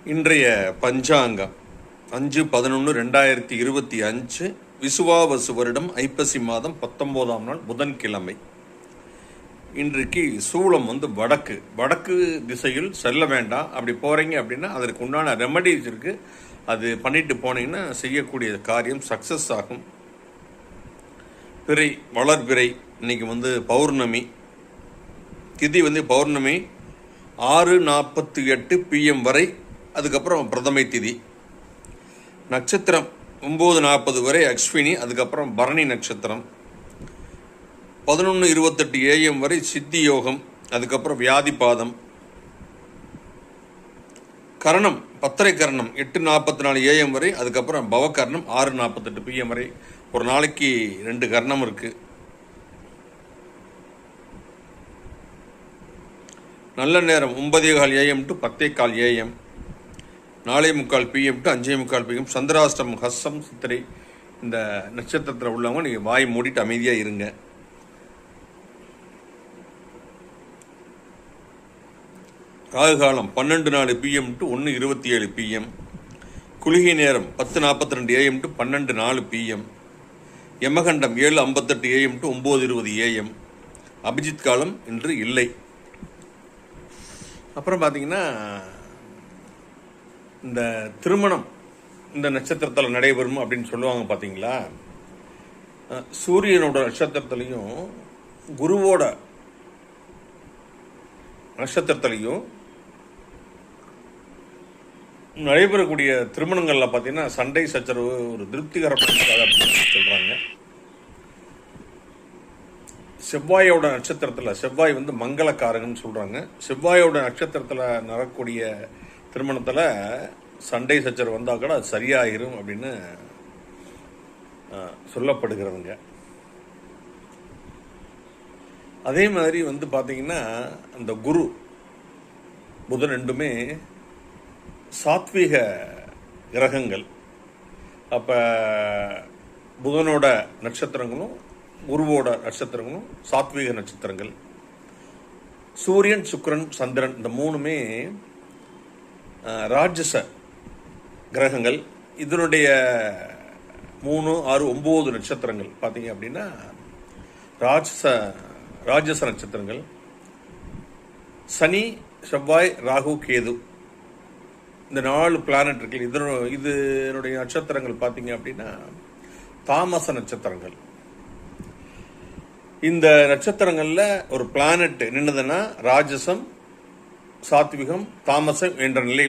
இன்றைய பஞ்சாங்கம் 5/11/2025 விசுவாவசு வருடம் ஐப்பசி மாதம் 19ஆம் நாள் புதன்கிழமை. இன்றைக்கு சூளம் வடக்கு திசையில் செல்ல வேண்டாம். அப்படி போகிறீங்க அப்படின்னா அதற்கு உண்டான ரெமடிஸ் இருக்குது. அது பண்ணிட்டு போனீங்கன்னா செய்யக்கூடிய காரியம் சக்ஸஸ் ஆகும். பிறை வளர்பிறை இன்னைக்கு பௌர்ணமி திதி பௌர்ணமி 6:48 PM வரை. அதுக்கப்புறம் பிரதமை திதி. நட்சத்திரம் 9:40 வரை அஸ்வினி. அதுக்கப்புறம் பரணி நட்சத்திரம். 11:28 AM வரை சித்தி யோகம். அதுக்கப்புறம் வியாதி பாதம். கரணம் பத்திரை கரணம் 8:44 AM வரை. அதுக்கப்புறம் பவகரணம் 6:48 PM வரை. ஒரு நாளைக்கு 2 கரணம் இருக்குது. நல்ல நேரம் 9:15 AM to 10:15 AM. 4:45 PM to 5:45 PM. சந்திராஷ்டம் ஹஸ்ஸம் சித்திரை. இந்த நட்சத்திரத்தில் உள்ளவங்க நீங்கள் வாய் மூடிட்டு அமைதியாக இருங்க. ராகு காலம் 12:04 PM to 1:27 PM. குளிகை நேரம் 10:42 AM to 12:04 PM. யமகண்டம் 7:58 AM to 9:20 AM. அபிஜித் காலம் இன்று இல்லை. அப்புறம் பார்த்தீங்கன்னா இந்த திருமணம் இந்த நட்சத்திரத்தில் நடைபெறும் அப்படின்னு சொல்லுவாங்க. பார்த்தீங்களா, சூரியனோட நட்சத்திரத்திலையும் குருவோட நட்சத்திரத்திலையும் நடைபெறக்கூடிய திருமணங்களில் பார்த்தீங்கன்னா சண்டை சச்சரவு ஒரு திருப்திகரமான அப்படின்னு சொல்கிறாங்க. செவ்வாயோட நட்சத்திரத்தில் செவ்வாய் மங்களக்காரகன்னு சொல்கிறாங்க. செவ்வாயோட நட்சத்திரத்தில் நடக்கக்கூடிய திருமணத்தில் சண்டை சச்சரவு வந்தால் கூட அது சரியாயிரும் அப்படின்னு சொல்லப்படுகிறதுங்க. அதே மாதிரி பார்த்தீங்கன்னா அந்த குரு புதன் ரெண்டுமே சாத்வீக கிரகங்கள். அப்போ புதனோட நட்சத்திரங்களும் குருவோட நட்சத்திரங்களும் சாத்வீக நட்சத்திரங்கள். சூரியன் சுக்கிரன் சந்திரன் இந்த மூணுமே ராஜச கிரகங்கள். இதனுடைய 3, 6, 9 நட்சத்திரங்கள் பார்த்தீங்க அப்படின்னா ராஜச நட்சத்திரங்கள். சனி செவ்வாய் ராகு கேது இந்த 4 பிளானட் இருக்கு. இதனுடைய நட்சத்திரங்கள் பார்த்தீங்க அப்படின்னா தாமச நட்சத்திரங்கள். இந்த நட்சத்திரங்கள்ல ஒரு பிளானட் நின்றுதுன்னா ராஜசம் சாத்விகம் தாமசம் என்ற நிலை